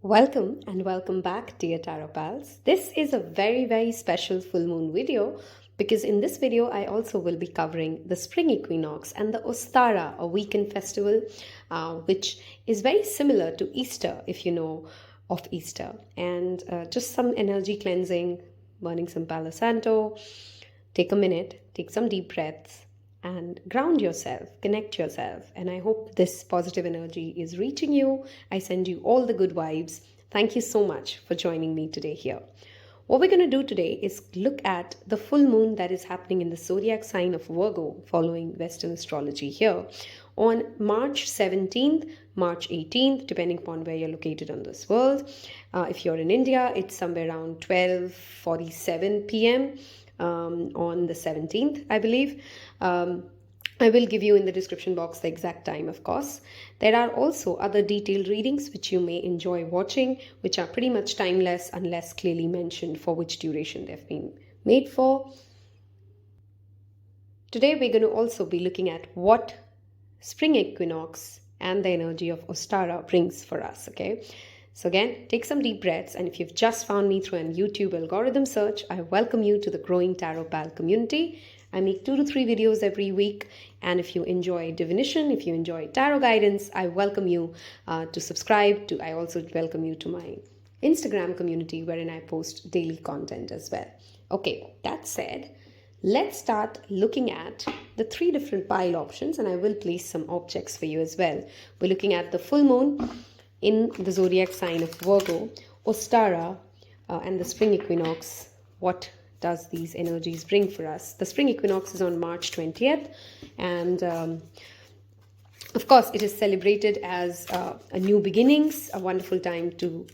Welcome and welcome back, dear Tarot Pals. This is a very special full moon video because in this video I also will be covering the spring equinox and the Ostara, a weekend festival which is very similar to Easter if you know of Easter, and just some energy cleansing, burning some Palo Santo. Take a minute, take some deep breaths and ground yourself, connect yourself. And I hope this positive energy is reaching you. I send you all the good vibes. Thank you so much for joining me today here. What we're going to do today is look at the full moon that is happening in the zodiac sign of Virgo, following Western astrology here, on March 17th, March 18th, depending upon where you're located on this world. If you're in India, it's somewhere around 12:47 p.m. On the 17th, I believe. I will give you in the description box the exact time, of course. There are also other detailed readings which you may enjoy watching, which are pretty much timeless unless clearly mentioned for which duration they've been made for. Today we're going to also be looking at what spring equinox and the energy of Ostara brings for us, okay? So again, take some deep breaths, and if you've just found me through a YouTube algorithm search, I welcome you to the growing Tarot Pal community. I make 2 to 3 videos every week, and if you enjoy divination, if you enjoy tarot guidance, I welcome you to subscribe. I also welcome you to my Instagram community wherein I post daily content as well. Okay, that said, let's start looking at the 3 different pile options, and I will place some objects for you as well. We're looking at the full moon in the zodiac sign of Virgo, Ostara, and the spring equinox. What does these energies bring for us? The spring equinox is on March 20th, and of course it is celebrated as a new beginnings, a wonderful time to...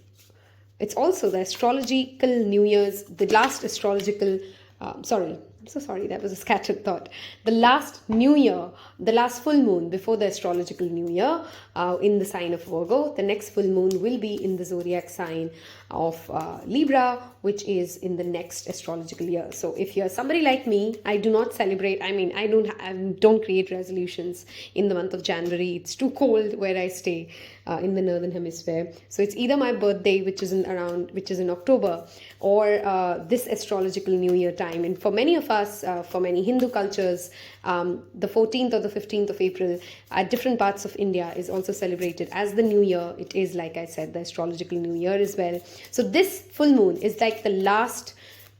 It's also the astrological New Year's, the last astrological... I'm so sorry, that was a scattered thought. The last New Year, the last full moon before the astrological New Year in the sign of Virgo. The next full moon will be in the zodiac sign of Libra, which is in the next astrological year. So if you're somebody like me, I do not celebrate. I mean, I don't create resolutions in the month of January. It's too cold where I stay in the northern hemisphere. So it's either my birthday, which is in October, or this astrological New Year time. And for many of us, for many Hindu cultures, the 14th or the 15th of April at different parts of India is also celebrated as the New Year. It is, like I said, the astrological New Year as well. So this full moon is like the last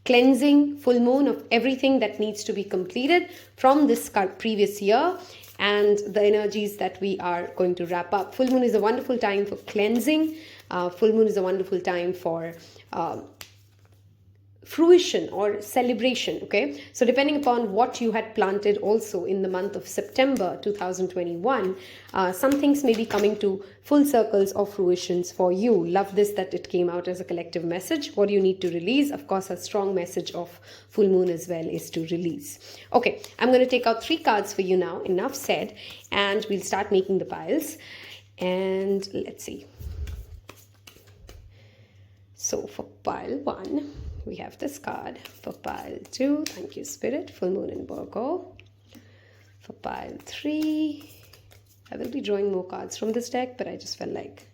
cleansing full moon of everything that needs to be completed from this previous year and the energies that we are going to wrap up. Full moon is a wonderful time for cleansing. Full moon is a wonderful time for fruition or celebration, okay? So depending upon what you had planted also in the month of September 2021, some things may be coming to full circles of fruitions for you. Love this that it came out as a collective message. What do you need to release? Of course, a strong message of full moon as well is to release. Okay, I'm going to take out 3 cards for you now, enough said, and we'll start making the piles. And let's see. So for pile 1, we have this card. For pile 2, thank you, Spirit, full moon in Virgo. For pile 3, I will be drawing more cards from this deck, but I just felt like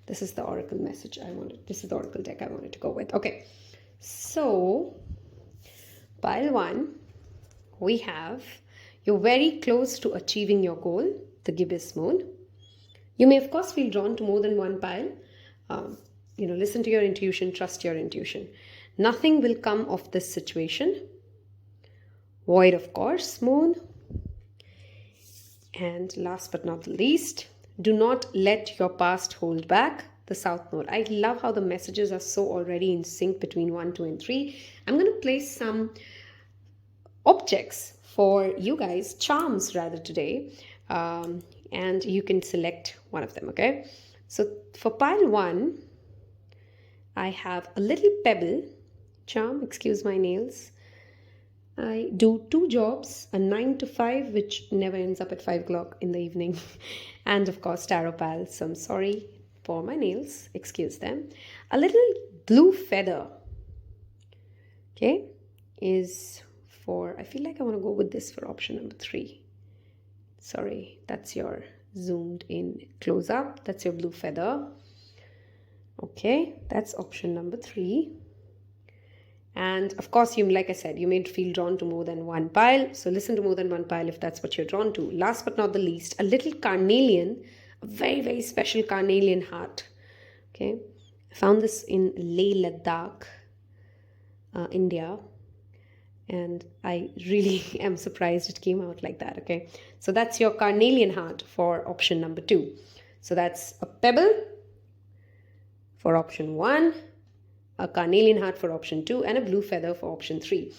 this is the oracle message I wanted. This is the oracle deck I wanted to go with. Okay, so pile 1, we have you're very close to achieving your goal, the gibbous moon. You may, of course, feel drawn to more than one pile. Listen to your intuition, trust your intuition. Nothing will come of this situation. Void, of course, moon. And last but not least, do not let your past hold back, the south node. I love how the messages are so already in sync between 1, 2, and 3. I'm going to place some objects for you guys, charms rather, today. And you can select one of them, okay? So for pile 1, I have a little pebble charm, excuse my nails. I do 2 jobs, a 9 to 5, which never ends up at 5 o'clock in the evening. And of course, tarot pals. So I'm sorry for my nails, excuse them. A little blue feather, okay, is for, I feel like I want to go with this for option number 3. Sorry, that's your zoomed in close up. That's your blue feather. Okay, that's option number 3. And of course, like I said, you may feel drawn to more than one pile. So listen to more than one pile if that's what you're drawn to. Last but not the least, a little carnelian, a very, very special carnelian heart. Okay, I found this in Leh Ladakh, India. And I really am surprised it came out like that. Okay, so that's your carnelian heart for option number 2. So that's a pebble for option 1, a carnelian heart for option 2, and a blue feather for option 3.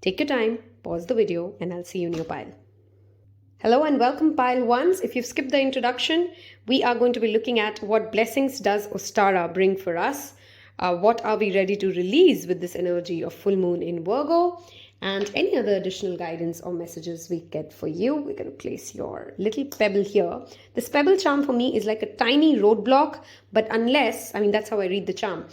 Take your time, pause the video, and I'll see you in your pile. Hello and welcome pile ones. If you've skipped the introduction, we are going to be looking at what blessings does Ostara bring for us. What are we ready to release with this energy of full moon in Virgo, and any other additional guidance or messages we get for you. We're going to place your little pebble here. This pebble charm for me is like a tiny roadblock, but that's how I read the charm.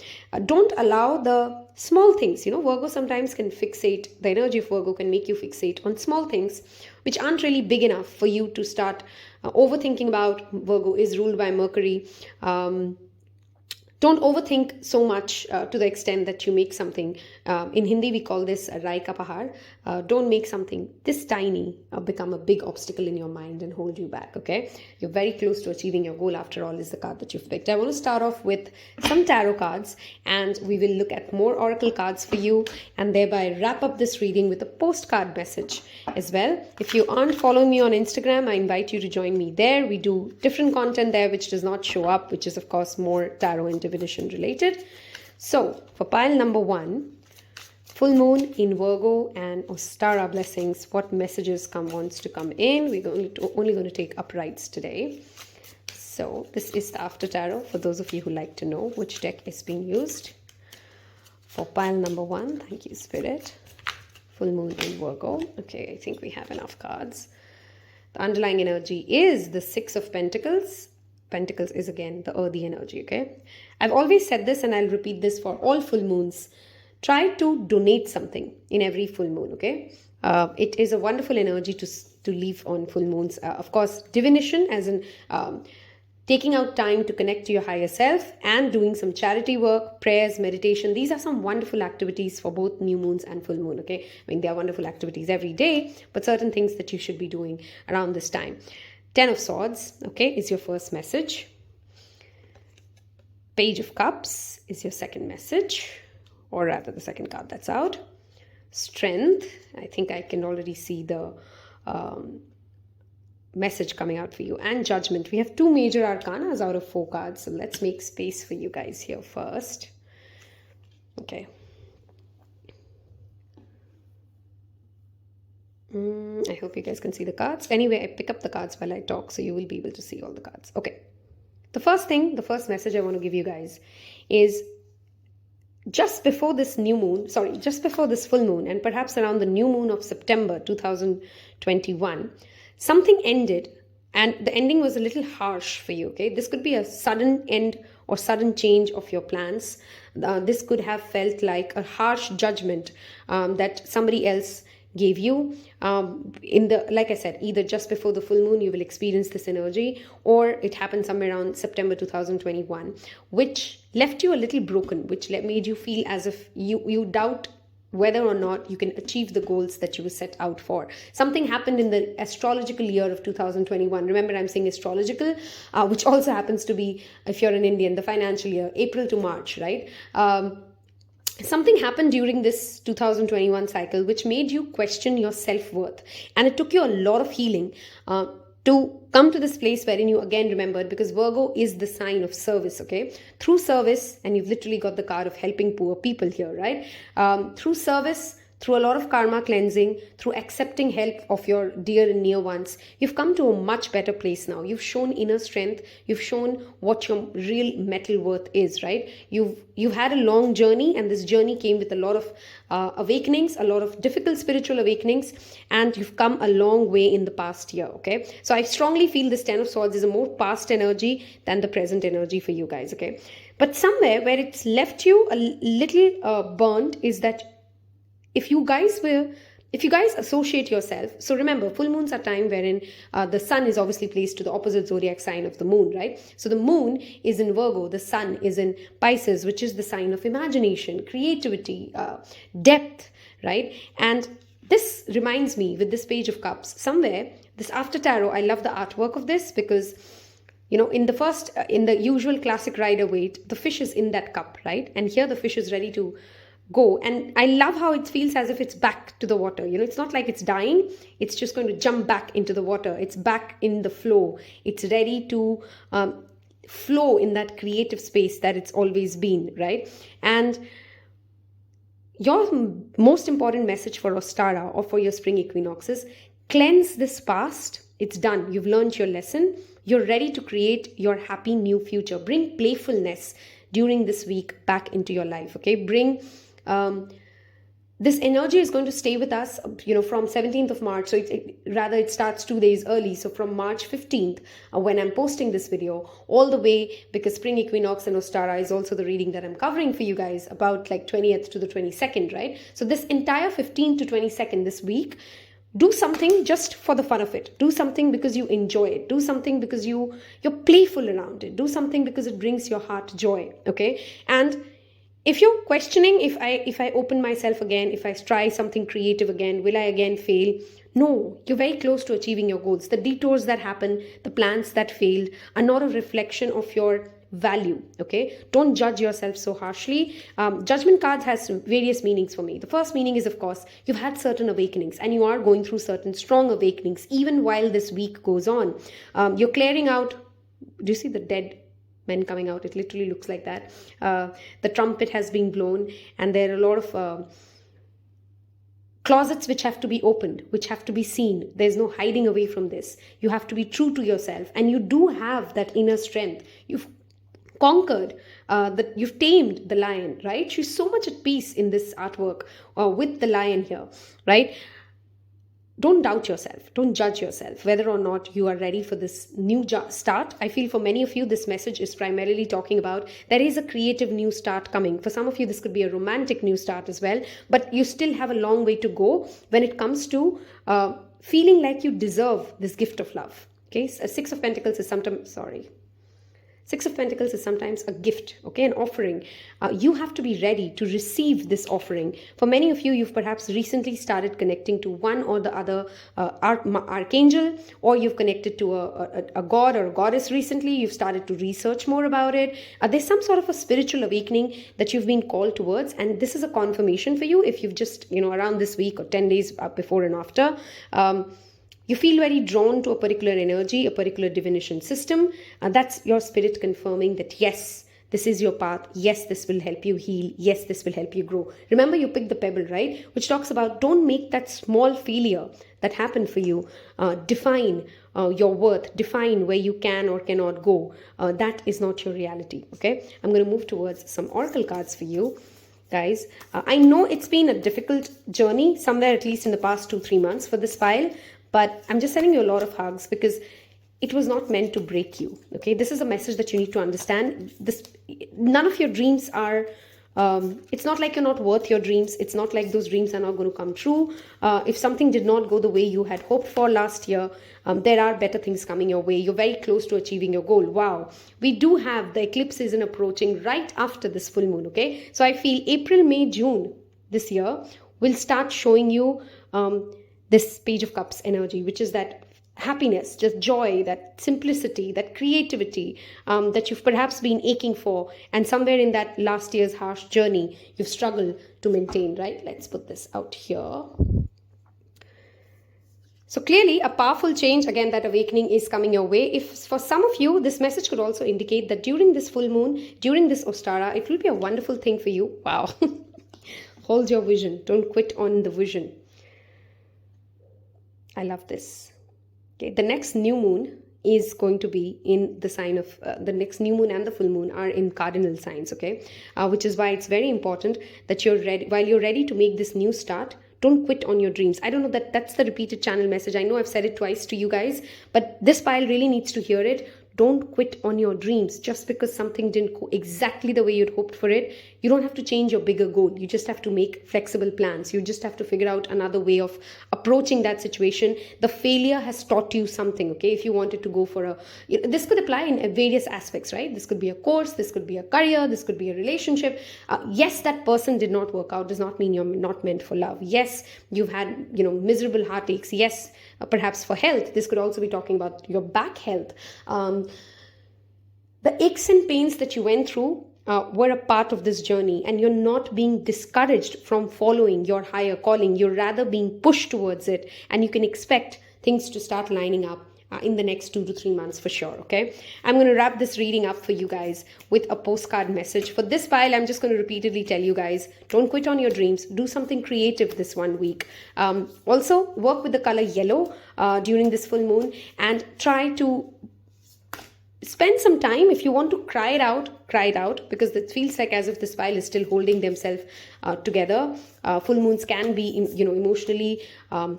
Don't allow the small things. Virgo sometimes can fixate, the energy of Virgo can make you fixate on small things which aren't really big enough for you to start overthinking about. Virgo is ruled by Mercury. Don't overthink so much to the extent that you make something. In Hindi, we call this Rai ka pahar. Don't make something this tiny become a big obstacle in your mind and hold you back, okay? You're very close to achieving your goal, after all, is the card that you've picked. I want to start off with some tarot cards, and we will look at more oracle cards for you, and thereby wrap up this reading with a postcard message as well. If you aren't following me on Instagram, I invite you to join me there. We do different content there which does not show up, which is, of course, more tarot and divination related. So, for pile number 1, full moon in Virgo and Ostara blessings. What messages wants to come in? We're only going to take uprights today. So this is the after tarot for those of you who like to know which deck is being used. For pile number 1, thank you, Spirit. Full moon in Virgo. Okay, I think we have enough cards. The underlying energy is the 6 of Pentacles. Pentacles is again the earthy energy, okay? I've always said this and I'll repeat this for all full moons. Try to donate something in every full moon, okay? It is a wonderful energy to leave on full moons. Of course, divination as in taking out time to connect to your higher self and doing some charity work, prayers, meditation. These are some wonderful activities for both new moons and full moon, okay? They are wonderful activities every day, but certain things that you should be doing around this time. 10 of Swords, okay, is your first message. Page of Cups is your second message, or rather the second card that's out. Strength, I think I can already see the message coming out for you. And Judgment. We have 2 major arcanas out of 4 cards, so let's make space for you guys here first. Okay. I hope you guys can see the cards. Anyway, I pick up the cards while I talk, so you will be able to see all the cards. Okay. The first message I want to give you guys is just before this full moon, and perhaps around the new moon of September 2021, something ended, and the ending was a little harsh for you, okay? This could be a sudden end or sudden change of your plans. This could have felt like a harsh judgment that somebody else gave you. Like I said, either just before the full moon you will experience this energy, or it happened somewhere around September 2021, which left you a little broken, which made you feel as if you doubt whether or not you can achieve the goals that you were set out for. Something happened in the astrological year of 2021. Remember, I'm saying astrological, which also happens to be, if you're an Indian, the financial year, April to March, right? Something happened during this 2021 cycle which made you question your self-worth, and it took you a lot of healing to come to this place wherein you again remembered, because Virgo is the sign of service, okay? Through service, and you've literally got the card of helping poor people here, right? Through service, through a lot of karma cleansing, through accepting help of your dear and near ones, you've come to a much better place now. You've shown inner strength. You've shown what your real metal worth is, right? You've had a long journey, and this journey came with a lot of awakenings, a lot of difficult spiritual awakenings, and you've come a long way in the past year, okay? So I strongly feel this 10 of Swords is a more past energy than the present energy for you guys, okay? But somewhere where it's left you a little burnt is that if you guys were if you guys associate yourself, so remember, full moons are time wherein the sun is obviously placed to the opposite zodiac sign of the moon, right? So the moon is in Virgo, the sun is in Pisces, which is the sign of imagination, creativity, depth, right? And this reminds me with this Page of Cups, somewhere, this after tarot, I love the artwork of this because, you know, in the usual classic Rider Waite, the fish is in that cup, right? And here the fish is ready to go. And I love how it feels as if it's back to the water. You know, it's not like it's dying. It's just going to jump back into the water. It's back in the flow. It's ready to flow in that creative space that it's always been, right? And your most important message for Ostara or for your spring equinox is cleanse this past. It's done. You've learned your lesson. You're ready to create your happy new future. Bring playfulness during this week back into your life, okay? Bring this energy is going to stay with us, you know, from 17th of March. So it starts 2 days early. So from March 15th, when I'm posting this video, all the way, because spring equinox and Ostara is also the reading that I'm covering for you guys, about like 20th to the 22nd, right? So this entire 15th to 22nd, this week, do something just for the fun of it. Do something because you enjoy it. Do something because you're playful around it. Do something because it brings your heart joy, okay? And if you're questioning, if I open myself again, if I try something creative again, will I again fail? No, you're very close to achieving your goals. The detours that happen, the plans that failed are not a reflection of your value, okay? Don't judge yourself so harshly. Judgment cards has various meanings for me. The first meaning is, of course, you've had certain awakenings and you are going through certain strong awakenings even while this week goes on. You're clearing out. Do you see the dead men coming out? It literally looks like that. The trumpet has been blown and there are a lot of closets which have to be opened, which have to be seen. There's no hiding away from this. You have to be true to yourself, and you do have that inner strength. You've conquered, you've tamed the lion, right? She's so much at peace in this artwork with the lion here, right? Don't doubt yourself. Don't judge yourself whether or not you are ready for this new start. I feel for many of you, this message is primarily talking about there is a creative new start coming. For some of you, this could be a romantic new start as well, but you still have a long way to go when it comes to feeling like you deserve this gift of love. Okay, Six of Pentacles is sometimes, Six of Pentacles is sometimes a gift, okay, an offering. You have to be ready to receive this offering. For many of you, you've perhaps recently started connecting to one or the other archangel, or you've connected to a god or a goddess recently. You've started to research more about it. There's some sort of a spiritual awakening that you've been called towards, and this is a confirmation for you if you've just, around this week or 10 days before and after. You feel very drawn to a particular energy, a particular divination system. That's your spirit confirming that, yes, this is your path. Yes, this will help you heal. Yes, this will help you grow. Remember, you picked the Pebble, right? Which talks about don't make that small failure that happened for you define your worth, define where you can or cannot go. That is not your reality, okay? I'm going to move towards some oracle cards for you. Guys, I know it's been a difficult journey, somewhere at least in the past 2-3 months for this file. But I'm just sending you a lot of hugs because it was not meant to break you. Okay, this is a message that you need to understand. None of your dreams are. It's not like you're not worth your dreams. It's not like those dreams are not going to come true. If something did not go the way you had hoped for last year, there are better things coming your way. You're very close to achieving your goal. Wow, we do have the eclipse season approaching right after this full moon. Okay, so I feel April, May, June this year will start showing you this Page of Cups energy, which is that happiness, just joy, that simplicity, that creativity that you've perhaps been aching for, and somewhere in that last year's harsh journey you've struggled to maintain, right? Let's put this out here. So clearly a powerful change, again, that awakening is coming your way. If for some of you, this message could also indicate that during this full moon, during this Ostara, it will be a wonderful thing for you. Wow. Hold your vision. Don't quit on the vision. I love this. Okay, the next new moon is going to be in the sign of the next new moon and the full moon are in cardinal signs. Okay, which is why it's very important that you're ready. While you're ready to make this new start, don't quit on your dreams. I don't know that's the repeated channel message. I know I've said it twice to you guys, but this pile really needs to hear it. Don't quit on your dreams just because something didn't go exactly the way you'd hoped for it. You don't have to change your bigger goal. You just have to make flexible plans. You just have to figure out another way of approaching that situation. The failure has taught you something, okay? If you wanted to go for this could apply in various aspects, right? This could be a course, this could be a career, this could be a relationship. Yes, that person did not work out does not mean you're not meant for love. Yes, you've had, miserable heartaches. Yes, perhaps for health. This could also be talking about your back health. The aches and pains that you went through were a part of this journey, and you're not being discouraged from following your higher calling. You're rather being pushed towards it, and you can expect things to start lining up in the next 2 to 3 months for sure, okay? I'm going to wrap this reading up for you guys with a postcard message. For this pile, I'm just going to repeatedly tell you guys, don't quit on your dreams. Do something creative this 1 week. Also, work with the color yellow during this full moon, and try to spend some time. If you want to cry it out, because it feels like as if this pile is still holding themselves together. Full moons can be, emotionally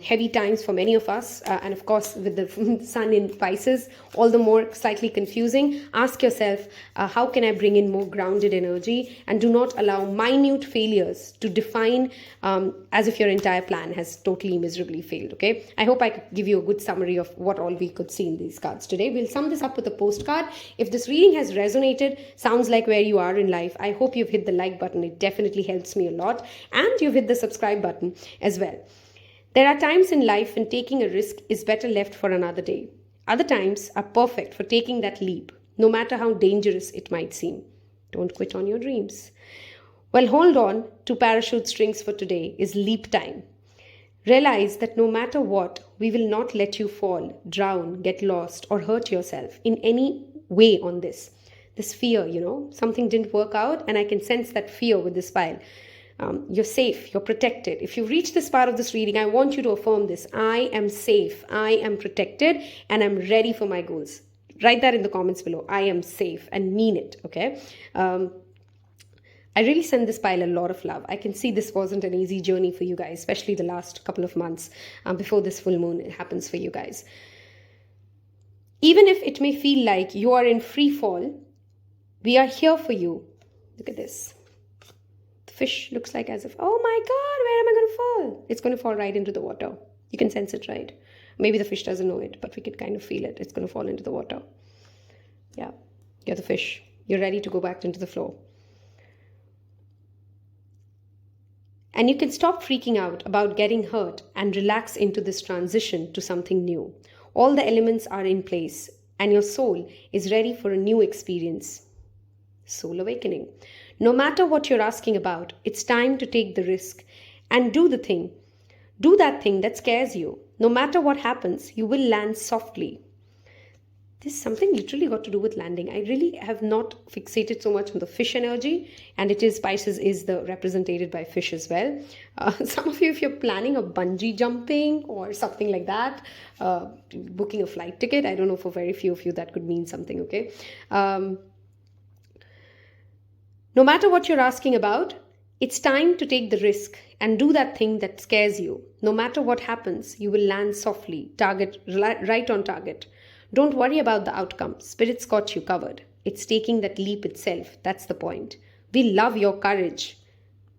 heavy times for many of us. And of course, with the sun in Pisces, all the more slightly confusing. Ask yourself, how can I bring in more grounded energy? And do not allow minute failures to define as if your entire plan has totally miserably failed, okay? I hope I could give you a good summary of what all we could see in these cards today. We'll sum this up with a postcard. If this reading has resonated, sounds like where you are in life, I hope you've hit the like button. It definitely helps me a lot. And you've hit the subscribe button as well. There are times in life when taking a risk is better left for another day. Other times are perfect for taking that leap, no matter how dangerous it might seem. Don't quit on your dreams. Well, hold on to parachute strings for today is leap time. Realize that no matter what, we will not let you fall, drown, get lost, or hurt yourself in any way on this. This fear, something didn't work out, and I can sense that fear with this pile. You're safe, you're protected. If you reach this part of this reading, I want you to affirm this. I am safe, I am protected, and I'm ready for my goals. Write that in the comments below. I am safe, and mean it, okay? I really send this pile a lot of love. I can see this wasn't an easy journey for you guys, especially the last couple of months before this full moon happens for you guys. Even if it may feel like you are in free fall, we are here for you. Look at this. The fish looks like as if, oh my God, where am I going to fall? It's going to fall right into the water. You can sense it, right? Maybe the fish doesn't know it, but we can kind of feel it. It's going to fall into the water. Yeah, you're the fish. You're ready to go back into the flow. And you can stop freaking out about getting hurt and relax into this transition to something new. All the elements are in place, and your soul is ready for a new experience. Soul awakening. No matter what you're asking about, it's time to take the risk and do the thing. Do that thing that scares you. No matter what happens, you will land softly. This is something literally got to do with landing. I really have not fixated so much on the fish energy, and it is Pisces is the represented by fish as well. Some of you, if you're planning a bungee jumping or something like that, booking a flight ticket, I don't know, for very few of you that could mean something, okay? No matter what you're asking about, it's time to take the risk and do that thing that scares you. No matter what happens, you will land softly, right on target. Don't worry about the outcome. Spirit's got you covered. It's taking that leap itself. That's the point. We love your courage.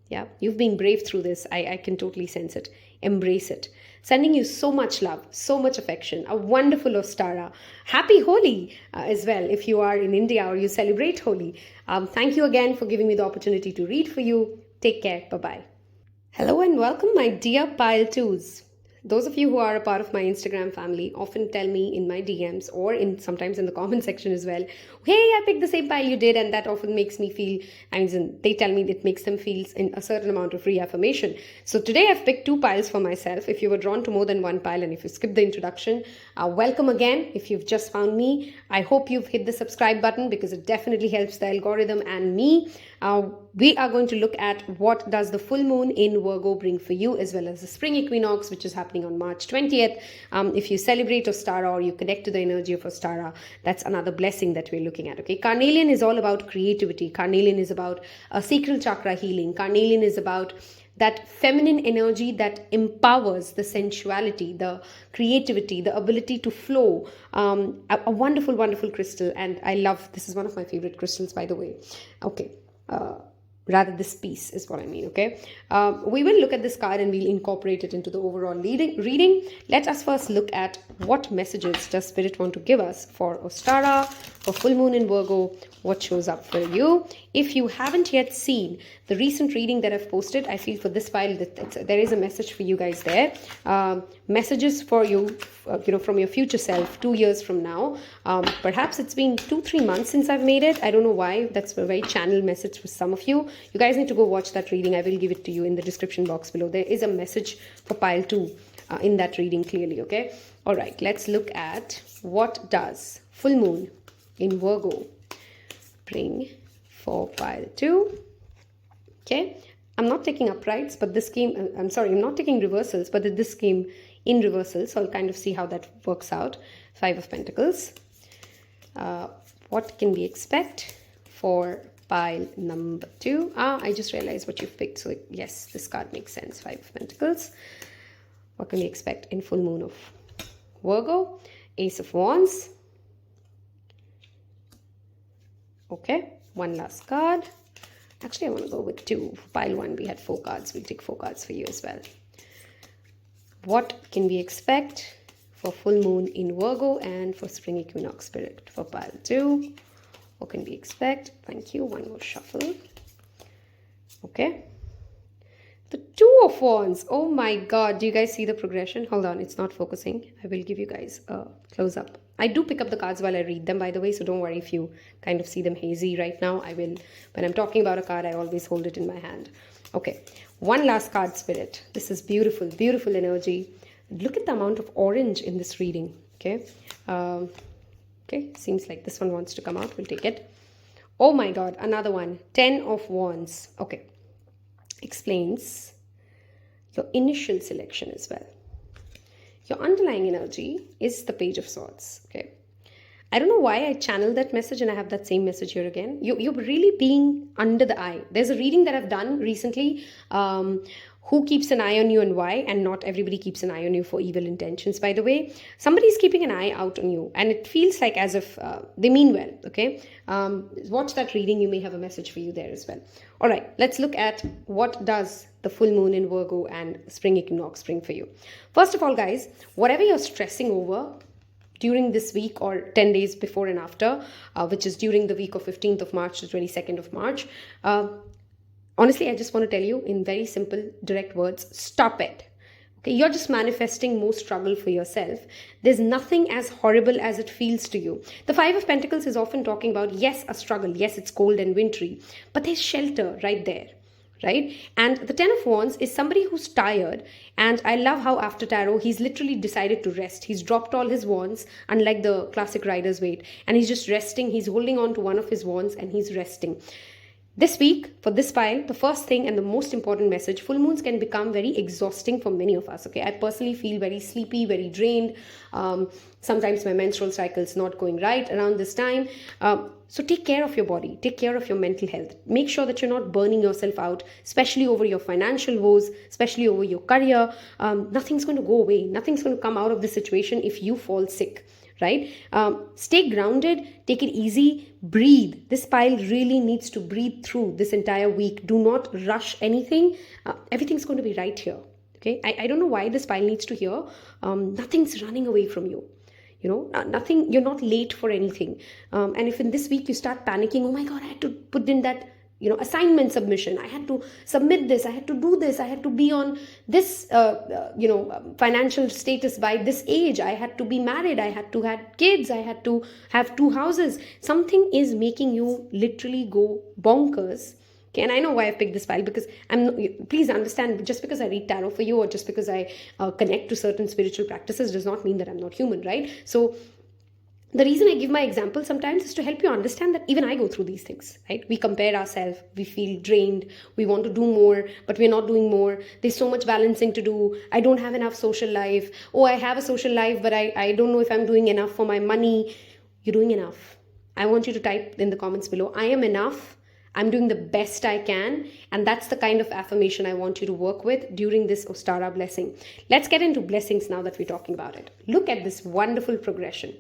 Yeah, you've been brave through this. I can totally sense it. Embrace it. Sending you so much love, so much affection. A wonderful Ostara. Happy Holi as well if you are in India or you celebrate Holi. Thank you again for giving me the opportunity to read for you. Take care. Bye-bye. Hello and welcome, my dear Pile 2s. Those of you who are a part of my Instagram family often tell me in my DMs or sometimes in the comment section as well, hey, I picked the same pile you did, and that often makes me feel, they tell me it makes them feel in a certain amount of reaffirmation. So today I've picked 2 piles for myself. If you were drawn to more than one pile and if you skipped the introduction, welcome again. If you've just found me, I hope you've hit the subscribe button because it definitely helps the algorithm and me. We are going to look at what does the full moon in Virgo bring for you, as well as the spring equinox, which is happening on March 20th. If you celebrate Ostara or you connect to the energy of Ostara, that's another blessing that we're looking at. Okay, Carnelian is all about creativity. Carnelian is about sacral chakra healing. Carnelian is about that feminine energy that empowers the sensuality, the creativity, the ability to flow. A wonderful, wonderful crystal. And I love, this is one of my favorite crystals, by the way. Okay. Rather, this piece is what I mean, okay? We will look at this card and we'll incorporate it into the overall reading. Let us first look at what messages does Spirit want to give us for Ostara, for full moon in Virgo, what shows up for you. If you haven't yet seen the recent reading that I've posted, I feel for this file that there is a message for you guys there. Messages for you, from your future self 2 years from now. Perhaps it's been 2-3 months since I've made it. I don't know why. That's a very channel message for some of you. You guys need to go watch that reading. I will give it to you in the description box below. There is a message for pile 2 in that reading clearly, okay? All right, let's look at what does full moon in Virgo bring for pile 2. Okay, I'm not taking uprights, but this came, I'm not taking reversals, but this came in reversal, so I'll kind of see how that works out. 5 of Pentacles. What can we expect for pile number 2? I just realized what you've picked, so yes, this card makes sense. 5 of Pentacles. What can we expect in full moon of Virgo? Ace of Wands. Okay, one last card. Actually, I want to go with 2. For pile 1, we had 4 cards. We'll take 4 cards for you as well. What can we expect for full moon in Virgo and for spring equinox spirit for pile 2? What can we expect? Thank you. One more shuffle. Okay. The 2 of Wands. Oh my God. Do you guys see the progression? Hold on. It's not focusing. I will give you guys a close up. I do pick up the cards while I read them, by the way, so don't worry if you kind of see them hazy right now. I will, when I'm talking about a card, I always hold it in my hand. Okay, one last card, Spirit. This is beautiful, beautiful energy. Look at the amount of orange in this reading, okay? Okay, seems like this one wants to come out. We'll take it. Oh my God, another one. 10 of Wands. Okay, explains your initial selection as well. Your underlying energy is the Page of Swords, okay? I don't know why I channeled that message and I have that same message here again. You're really being under the eye. There's a reading that I've done recently, who keeps an eye on you and why, and not everybody keeps an eye on you for evil intentions, by the way. Somebody's keeping an eye out on you and it feels like as if they mean well, okay? Watch that reading. You may have a message for you there as well. All right, let's look at what does the full moon in Virgo and spring equinox bring for you. First of all, guys, whatever you're stressing over during this week or 10 days before and after, which is during the week of 15th of March to 22nd of March, honestly, I just want to tell you in very simple, direct words, stop it. Okay, you're just manifesting more struggle for yourself. There's nothing as horrible as it feels to you. The 5 of Pentacles is often talking about, yes, a struggle. Yes, it's cold and wintry, but there's shelter right there. Right? And the 10 of Wands is somebody who's tired, and I love how after tarot he's literally decided to rest. He's dropped all his wands, unlike the classic Rider's Waite, and he's just resting. He's holding on to one of his wands and he's resting. This week, for this pile, the first thing and the most important message, full moons can become very exhausting for many of us, okay? I personally feel very sleepy, very drained. Sometimes my menstrual cycle is not going right around this time. So take care of your body. Take care of your mental health. Make sure that you're not burning yourself out, especially over your financial woes, especially over your career. Nothing's going to go away. Nothing's going to come out of this situation if you fall sick. Right? Stay grounded, take it easy, breathe. This pile really needs to breathe through this entire week. Do not rush anything. Everything's going to be right here. Okay? I don't know why this pile needs to hear. Nothing's running away from you. You know, nothing, you're not late for anything. And if in this week you start panicking, oh my God, I had to put in that, assignment submission. I had to submit this. I had to do this. I had to be on this, financial status by this age. I had to be married. I had to have kids. I had to have 2 houses. Something is making you literally go bonkers. Okay, and I know why I picked this file, because please understand, just because I read tarot for you or just because I connect to certain spiritual practices does not mean that I'm not human, right? So the reason I give my example sometimes is to help you understand that even I go through these things, right? We compare ourselves, we feel drained, we want to do more, but we're not doing more. There's so much balancing to do. I don't have enough social life. Oh, I have a social life, but I don't know if I'm doing enough for my money. You're doing enough. I want you to type in the comments below, I am enough. I'm doing the best I can. And that's the kind of affirmation I want you to work with during this Ostara blessing. Let's get into blessings now that we're talking about it. Look at this wonderful progression.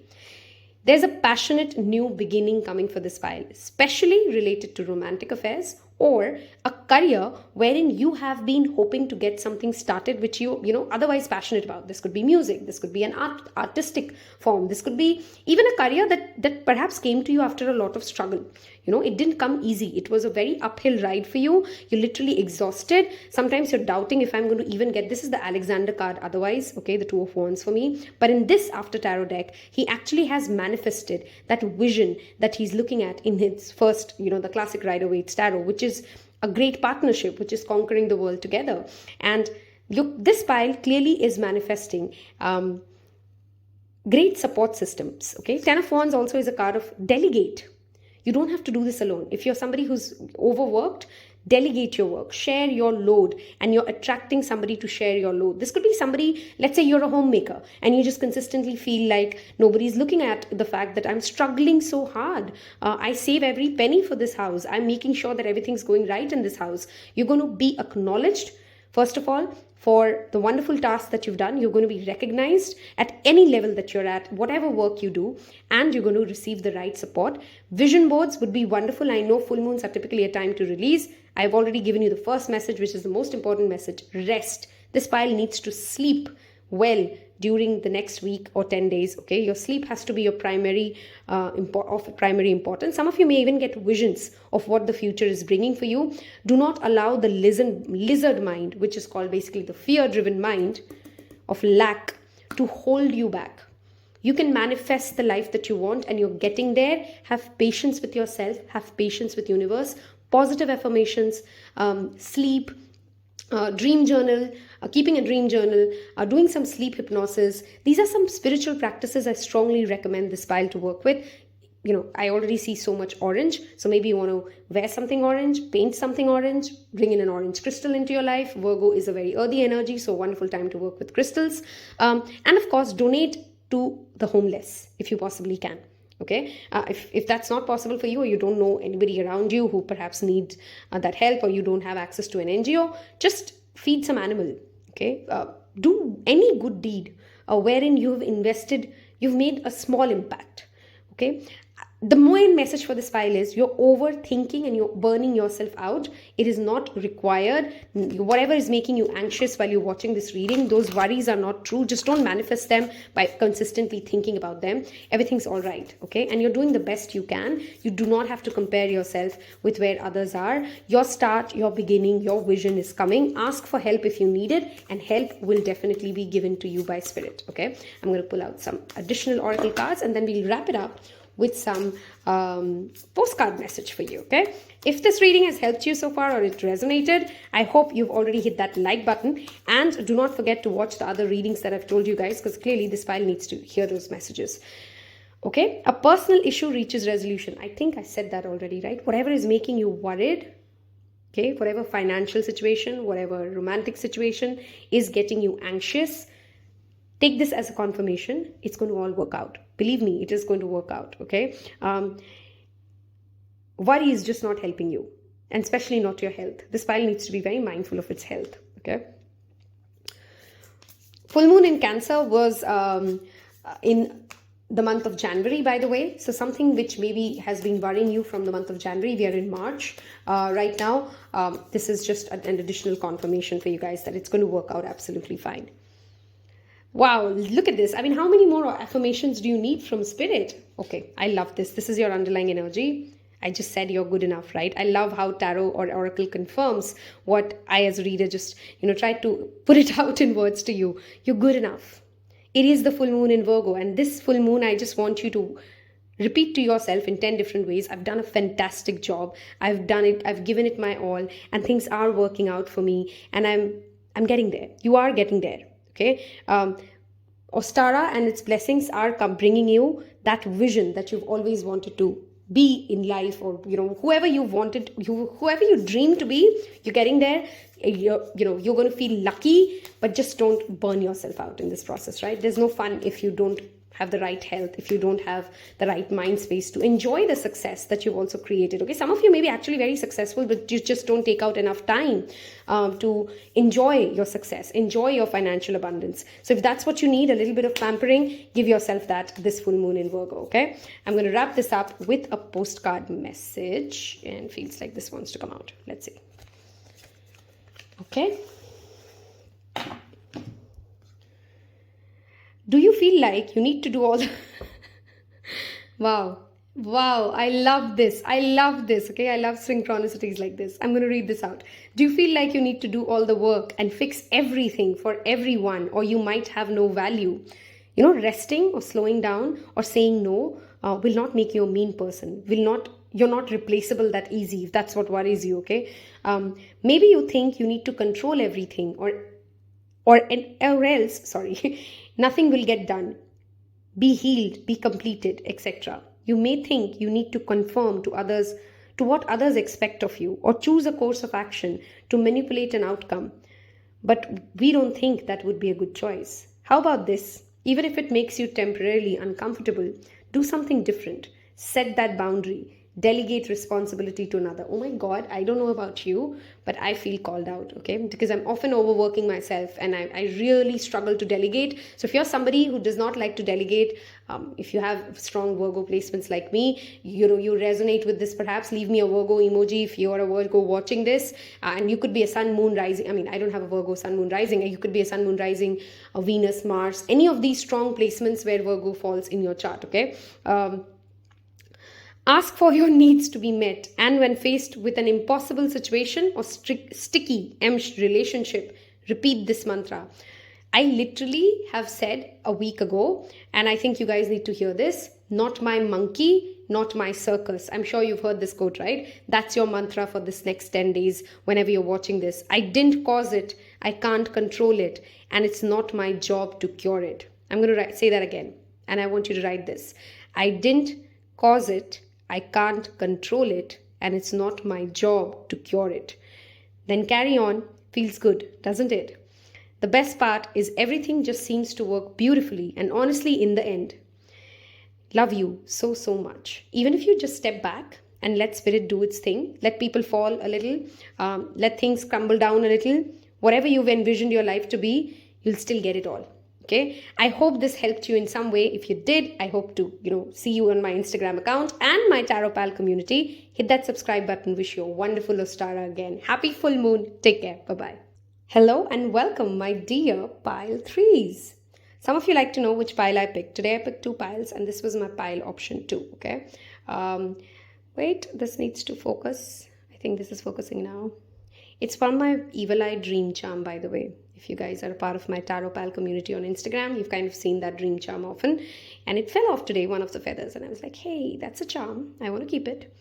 There's a passionate new beginning coming for this file, especially related to romantic affairs or a career wherein you have been hoping to get something started which you otherwise passionate about. This could be music, this could be an artistic form, this could be even a career that perhaps came to you after a lot of struggle. It didn't come easy. It was a very uphill ride for you. You're literally exhausted. Sometimes you're doubting if I'm going to even get, this is the Alexander card otherwise, okay, the Two of Wands for me. But in this After Tarot deck, he actually has manifested that vision that he's looking at in his first, the classic Rider-Waite Tarot, which is a great partnership, which is conquering the world together. And this pile clearly is manifesting great support systems, okay. 10 of Wands also is a card of delegate. You don't have to do this alone. If you're somebody who's overworked, delegate your work, share your load, and you're attracting somebody to share your load. This could be somebody, let's say you're a homemaker and you just consistently feel like nobody's looking at the fact that I'm struggling so hard. I save every penny for this house. I'm making sure that everything's going right in this house. You're going to be acknowledged, first of all, for the wonderful task that you've done. You're going to be recognized at any level that you're at, whatever work you do, and you're going to receive the right support. Vision boards would be wonderful. I know full moons are typically a time to release. I've already given you the first message, which is the most important message: rest. This pile needs to sleep well during the next week or 10 days, okay? Your sleep has to be your primary importance. Some of you may even get visions of what the future is bringing for you. Do not allow the lizard mind, which is called basically the fear-driven mind of lack, to hold you back. You can manifest the life that you want, and you're getting there. Have patience with yourself, have patience with universe. Positive affirmations, sleep, dream journal, keeping a dream journal, doing some sleep hypnosis. These are some spiritual practices I strongly recommend this pile to work with. I already see so much orange. So maybe you want to wear something orange, paint something orange, bring in an orange crystal into your life. Virgo is a very earthy energy, so wonderful time to work with crystals. And of course, donate to the homeless if you possibly can. Okay, if that's not possible for you, or you don't know anybody around you who perhaps needs that help, or you don't have access to an NGO, just feed some animal. Okay, do any good deed wherein you've made a small impact. Okay, the main message for this file is you're overthinking and you're burning yourself out. It is not required. Whatever is making you anxious while you're watching this reading, those worries are not true. Just don't manifest them by consistently thinking about them. Everything's all right, okay? And you're doing the best you can. You do not have to compare yourself with where others are. Your start, your beginning, your vision is coming. Ask for help if you need it, and help will definitely be given to you by spirit, okay? I'm going to pull out some additional oracle cards, and then we'll wrap it up with some postcard message for you, okay? If this reading has helped you so far, or it resonated, I hope you've already hit that like button, and do not forget to watch the other readings that I've told you guys, because clearly this file needs to hear those messages. Okay, a personal issue reaches resolution. I think I said that already, right? Whatever is making you worried, okay, whatever financial situation, whatever romantic situation is getting you anxious, take this as a confirmation. It's going to all work out. Believe me, it is going to work out, okay? Worry is just not helping you, and especially not your health. This pile needs to be very mindful of its health, okay? Full moon in Cancer was in the month of January, by the way. So something which maybe has been worrying you from the month of January. We are in March right now. This is just an additional confirmation for you guys that it's going to work out absolutely fine. Wow, look at this. I mean, how many more affirmations do you need from spirit? Okay, I love this. This is your underlying energy. I just said you're good enough, right? I love how tarot or oracle confirms what I as a reader just, tried to put it out in words to you. You're good enough. It is the full moon in Virgo, and this full moon, I just want you to repeat to yourself in 10 different ways. I've done a fantastic job. I've done it. I've given it my all, and things are working out for me, and I'm getting there. You are getting there. Okay, Ostara and its blessings are bringing you that vision that you've always wanted to be in life, or whoever you wanted, whoever you dream to be, you're getting there. You're going to feel lucky, but just don't burn yourself out in this process, right? There's no fun if you don't have the right health, if you don't have the right mind space to enjoy the success that you've also created. Okay, some of you may be actually very successful, but you just don't take out enough time to enjoy your success, enjoy your financial abundance. So if that's what you need, a little bit of pampering, give yourself that this full moon in Virgo. Okay, I'm going to wrap this up with a postcard message, and feels like this wants to come out. Let's see. Okay. Do you feel like you need to do all the... Wow. Wow. I love this. I love this. Okay. I love synchronicities like this. I'm going to read this out. Do you feel like you need to do all the work and fix everything for everyone, or you might have no value? You know, resting or slowing down or saying no will not make you a mean person. You're not replaceable that easy, if that's what worries you. Okay. Maybe you think you need to control everything or else, sorry, nothing will get done, be healed, be completed, etc. You may think you need to conform to what others expect of you, or choose a course of action to manipulate an outcome. But we don't think that would be a good choice. How about this? Even if it makes you temporarily uncomfortable, do something different. Set that boundary. Delegate responsibility to another. Oh my God, I don't know about you, but I feel called out, okay? Because I'm often overworking myself and I really struggle to delegate. So if you're somebody who does not like to delegate, if you have strong Virgo placements like me, you resonate with this, perhaps leave me a Virgo emoji if you're a Virgo watching this. And you could be a sun, moon, rising. I mean, I don't have a Virgo sun, moon, rising. You could be a sun, moon, rising, a Venus, Mars, any of these strong placements where Virgo falls in your chart, okay? Ask for your needs to be met, and when faced with an impossible situation or sticky relationship, repeat this mantra. I literally have said a week ago, and I think you guys need to hear this: not my monkey, not my circus. I'm sure you've heard this quote, right? That's your mantra for this next 10 days whenever you're watching this. I didn't cause it, I can't control it, and it's not my job to cure it. I'm going to say that again, and I want you to write this. I didn't cause it, I can't control it, and it's not my job to cure it. Then carry on. Feels good, doesn't it? The best part is everything just seems to work beautifully and honestly in the end. Love you so, so much. Even if you just step back and let spirit do its thing, let people fall a little, let things crumble down a little, whatever you've envisioned your life to be, you'll still get it all. Okay, I hope this helped you in some way. If you did, I hope to, see you on my Instagram account and my Tarot Pal community. Hit that subscribe button. Wish you a wonderful Ostara again. Happy full moon. Take care. Bye-bye. Hello and welcome, my dear pile 3s. Some of you like to know which pile I picked. Today I picked 2 piles, and this was my pile option 2. Okay. Wait, this needs to focus. I think this is focusing now. It's from my Evil Eye Dream Charm, by the way. If you guys are a part of my Tarot Pal community on Instagram, you've kind of seen that dream charm often. And it fell off today, one of the feathers. And I was like, hey, that's a charm. I want to keep it.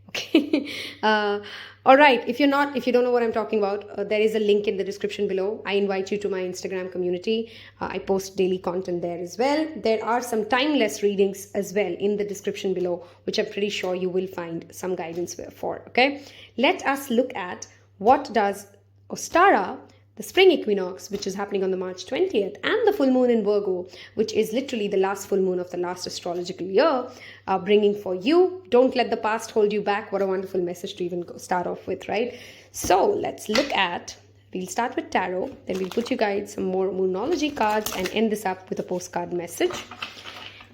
Okay. All right. If you don't know what I'm talking about, there is a link in the description below. I invite you to my Instagram community. I post daily content there as well. There are some timeless readings as well in the description below, which I'm pretty sure you will find some guidance for. Okay. Let us look at what does Ostara, the spring equinox, which is happening on the March 20th, and the full moon in Virgo, which is literally the last full moon of the last astrological year, bringing for you. Don't let the past hold you back. What a wonderful message to even start off with, right? So let's look at, we'll start with tarot, then we'll put you guys some more moonology cards and end this up with a postcard message.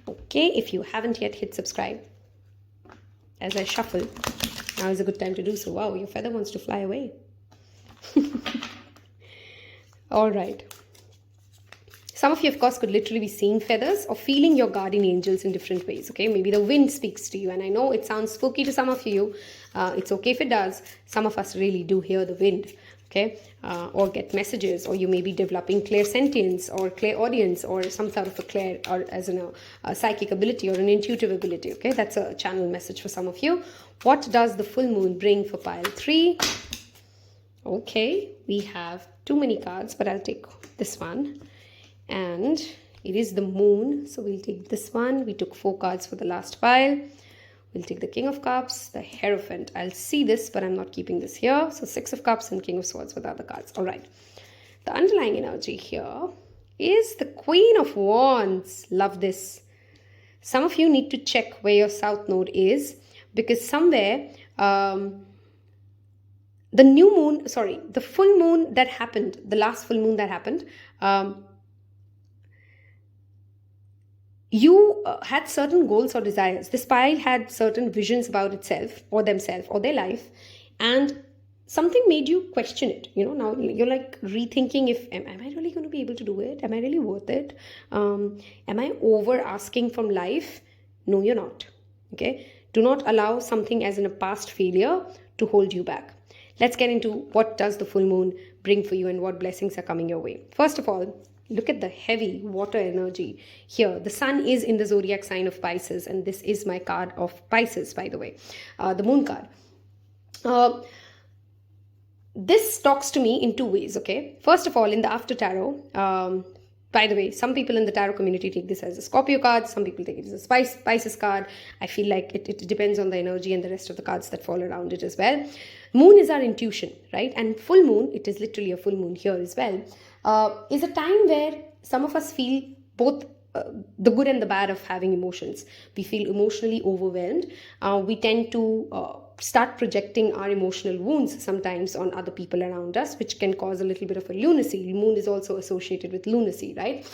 Okay, if you haven't yet, hit subscribe. As I shuffle, now is a good time to do so. Wow, your feather wants to fly away. All right. Some of you, of course, could literally be seeing feathers or feeling your guardian angels in different ways, okay? Maybe the wind speaks to you, and I know it sounds spooky to some of you. It's okay if it does. Some of us really do hear the wind, okay? Or get messages, or you may be developing clairsentience or clairaudience or some sort of a psychic ability or an intuitive ability, okay? That's a channel message for some of you. What does the full moon bring for pile 3? Okay, we have too many cards, but I'll take this one. And it is the moon, so we'll take this one. We took 4 cards for the last pile. We'll take the King of Cups, the Hierophant. I'll see this, but I'm not keeping this here. So 6 of Cups and King of Swords with other cards. All right. The underlying energy here is the Queen of Wands. Love this. some of you need to check where your south node is, because somewhere the full moon that happened, the last full moon that happened, you had certain goals or desires. This pile had certain visions about itself or themselves or their life, and something made you question it. Now you're like rethinking, if am I really going to be able to do it? Am I really worth it? Am I over asking from life? No, you're not. Okay, do not allow something as in a past failure to hold you back. Let's get into what does the full moon bring for you and what blessings are coming your way. First of all, look at the heavy water energy here. The sun is in the zodiac sign of Pisces, and this is my card of Pisces, by the way, the moon card. This talks to me in two ways, okay? First of all, in the after tarot, by the way, some people in the tarot community take this as a Scorpio card, some people take it as a Pisces card. I feel like it depends on the energy and the rest of the cards that fall around it as well. Moon is our intuition, right? And full moon, it is literally a full moon here as well, is a time where some of us feel both the good and the bad of having emotions. We feel emotionally overwhelmed. We tend to start projecting our emotional wounds sometimes on other people around us, which can cause a little bit of a lunacy. Moon is also associated with lunacy, right?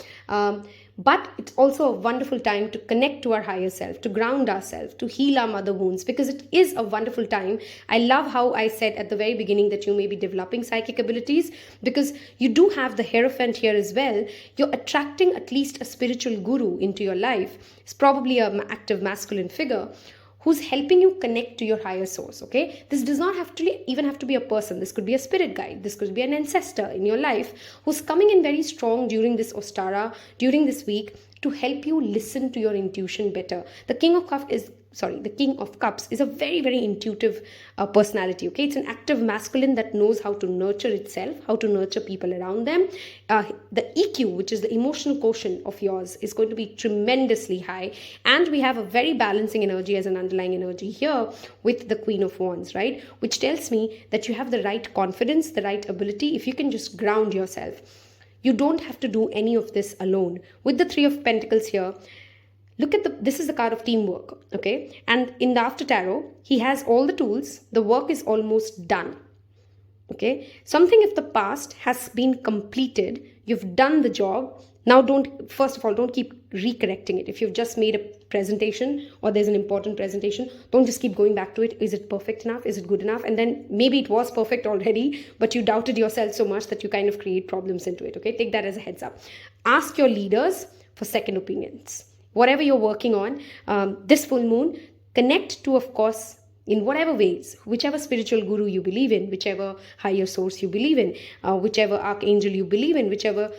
But it's also a wonderful time to connect to our higher self, to ground ourselves, to heal our mother wounds, because it is a wonderful time. I love how I said at the very beginning that you may be developing psychic abilities, because you do have the Hierophant here as well. You're attracting at least a spiritual guru into your life. It's probably an active masculine figure who's helping you connect to your higher source, okay? This does not even have to be a person. This could be a spirit guide. This could be an ancestor in your life who's coming in very strong during this Ostara, during this week, to help you listen to your intuition better. The King of Cups is a very, very intuitive personality, okay? It's an active masculine that knows how to nurture itself, how to nurture people around them. The EQ, which is the emotional quotient of yours, is going to be tremendously high. And we have a very balancing energy as an underlying energy here with the Queen of Wands, right? Which tells me that you have the right confidence, the right ability, if you can just ground yourself. You don't have to do any of this alone. With the Three of Pentacles here, look at this is the card of teamwork, okay? And in the after tarot, he has all the tools. The work is almost done, okay? Something if the past has been completed, you've done the job. Now first of all, don't keep recorrecting it. If you've just made a presentation or there's an important presentation, don't just keep going back to it. Is it perfect enough? Is it good enough? And then maybe it was perfect already, but you doubted yourself so much that you kind of create problems into it, okay? Take that as a heads up. Ask your leaders for second opinions. Whatever you're working on, this full moon, connect to, of course, in whatever ways, whichever spiritual guru you believe in, whichever higher source you believe in, whichever archangel you believe in, whichever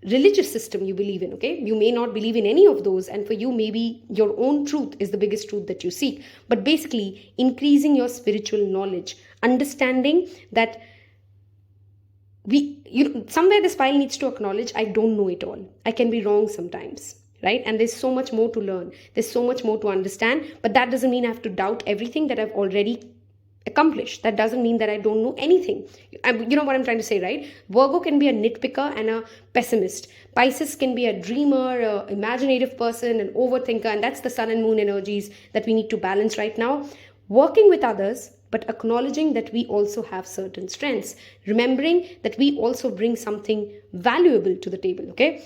religious system you believe in, okay? You may not believe in any of those, and for you, maybe your own truth is the biggest truth that you seek. But basically, increasing your spiritual knowledge, understanding that somewhere this file needs to acknowledge, I don't know it all. I can be wrong sometimes, right? And there's so much more to learn. There's so much more to understand, but that doesn't mean I have to doubt everything that I've already accomplished. That doesn't mean that I don't know anything. You know what I'm trying to say, right? Virgo can be a nitpicker and a pessimist. Pisces can be a dreamer, an imaginative person, an overthinker, and that's the sun and moon energies that we need to balance right now. Working with others, but acknowledging that we also have certain strengths. Remembering that we also bring something valuable to the table, okay?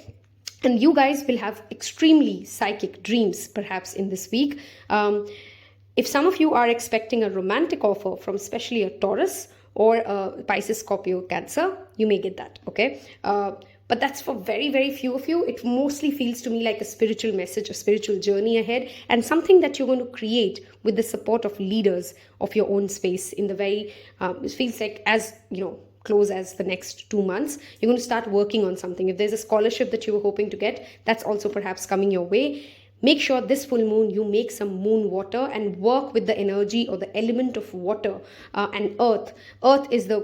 And you guys will have extremely psychic dreams, perhaps, in this week. If some of you are expecting a romantic offer from especially a Taurus or a Pisces, Scorpio, Cancer, you may get that, okay? But that's for very, very few of you. It mostly feels to me like a spiritual message, a spiritual journey ahead, and something that you're going to create with the support of leaders of your own space in the very, it feels like as, close as the next 2 months, you're going to start working on something. If there's a scholarship that you were hoping to get, that's also perhaps coming your way. Make sure this full moon you make some moon water and work with the energy or the element of water and earth. Earth is the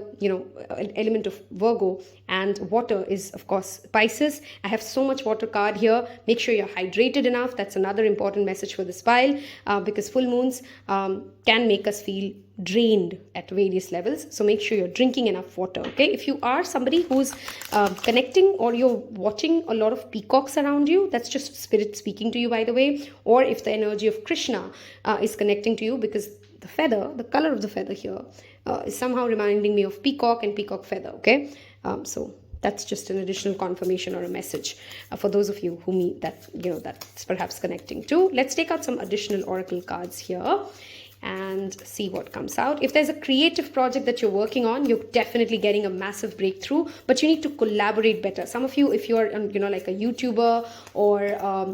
element of Virgo, and water is of course Pisces. I have so much water card here. Make sure you're hydrated enough. That's another important message for this pile, because full moons can make us feel drained at various levels. So make sure you're drinking enough water, okay? If you are somebody who's connecting, or you're watching a lot of peacocks around you, that's just spirit speaking to you, by the way. Or if the energy of Krishna is connecting to you, because the feather, the color of the feather here is somehow reminding me of peacock and peacock feather, okay? So that's just an additional confirmation or a message for those of you who meet that, that's perhaps connecting to. Let's take out some additional oracle cards here and see what comes out. If there's a creative project that you're working on, you're definitely getting a massive breakthrough, but you need to collaborate better. Some of you, if you're, like a YouTuber or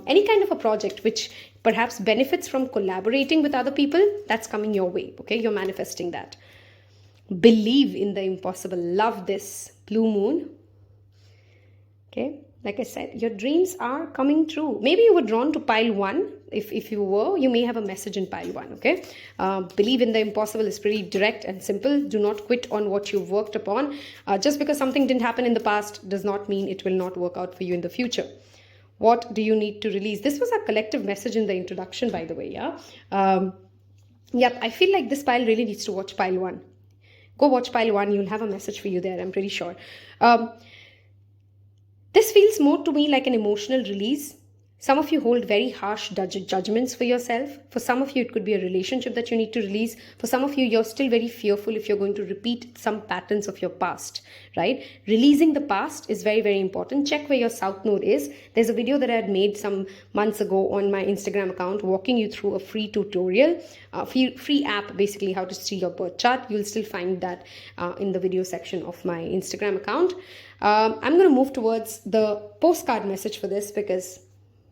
any kind of a project which perhaps benefits from collaborating with other people, that's coming your way, okay? You're manifesting that. Believe in the impossible. Love this. Blue moon. Okay, like I said, your dreams are coming true. Maybe you were drawn to pile 1. If you were, you may have a message in pile 1, okay? Believe in the impossible is pretty direct and simple. Do not quit on what you've worked upon. Just because something didn't happen in the past does not mean it will not work out for you in the future. What do you need to release? This was a collective message in the introduction, by the way, yeah? Yep, I feel like this pile really needs to watch pile 1. Go watch pile 1. You'll have a message for you there, I'm pretty sure. This feels more to me like an emotional release. Some of you hold very harsh judgments for yourself. For some of you, it could be a relationship that you need to release. For some of you, you're still very fearful if you're going to repeat some patterns of your past, right? Releasing the past is very, very important. Check where your South Node is. There's a video that I had made some months ago on my Instagram account walking you through a free tutorial, free app, basically how to see your birth chart. You'll still find that in the video section of my Instagram account. I'm going to move towards the postcard message for this, because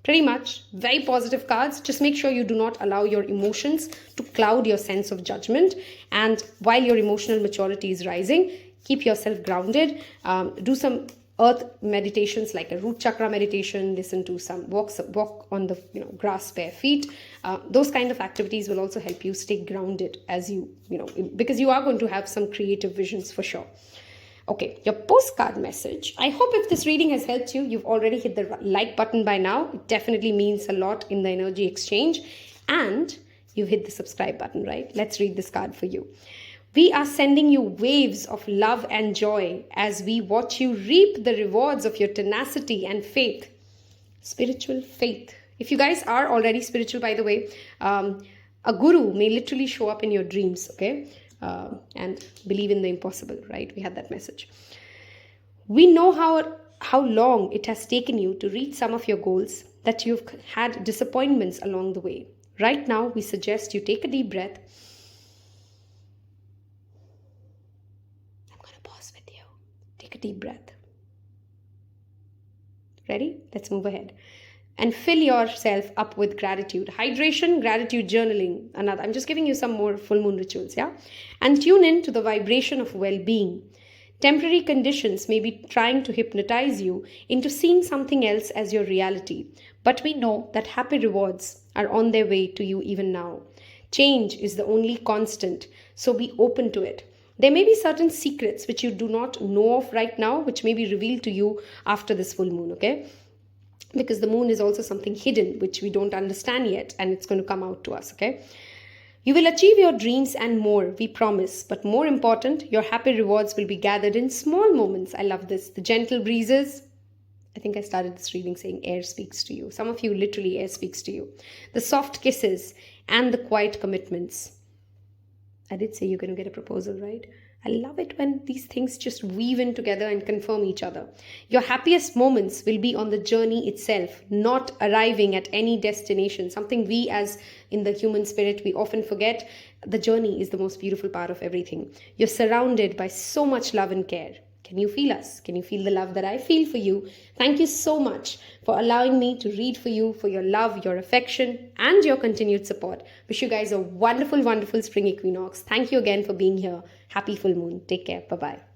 pretty much very positive cards. Just make sure you do not allow your emotions to cloud your sense of judgment. And while your emotional maturity is rising, keep yourself grounded. Do some earth meditations like a root chakra meditation. Listen to some walk on the grass bare feet. Those kind of activities will also help you stay grounded as because you are going to have some creative visions for sure. Okay, your postcard message. I hope if this reading has helped you, you've already hit the like button by now. It definitely means a lot in the energy exchange. And you've hit the subscribe button, right? Let's read this card for you. We are sending you waves of love and joy as we watch you reap the rewards of your tenacity and faith. Spiritual faith. If you guys are already spiritual, by the way, a guru may literally show up in your dreams, okay? And believe in the impossible, right? We had that message. We know how long it has taken you to reach some of your goals, that you've had disappointments along the way. Right now, we suggest you take a deep breath. I'm going to pause with you. Take a deep breath. Ready? Let's move ahead. And fill yourself up with gratitude. Hydration, gratitude journaling, another. I'm just giving you some more full moon rituals, yeah? And tune in to the vibration of well-being. Temporary conditions may be trying to hypnotize you into seeing something else as your reality. But we know that happy rewards are on their way to you even now. Change is the only constant, so be open to it. There may be certain secrets which you do not know of right now, which may be revealed to you after this full moon, okay? Because the moon is also something hidden, which we don't understand yet, and it's going to come out to us, okay? You will achieve your dreams and more, we promise. But more important, your happy rewards will be gathered in small moments. I love this. The gentle breezes. I think I started this reading saying air speaks to you. Some of you, literally, air speaks to you. The soft kisses and the quiet commitments. I did say you're going to get a proposal, right? I love it when these things just weave in together and confirm each other. Your happiest moments will be on the journey itself, not arriving at any destination. Something we as in the human spirit, we often forget. The journey is the most beautiful part of everything. You're surrounded by so much love and care. Can you feel us? Can you feel the love that I feel for you? Thank you so much for allowing me to read for you, for your love, your affection, and your continued support. Wish you guys a wonderful, wonderful spring equinox. Thank you again for being here. Happy full moon. Take care. Bye-bye.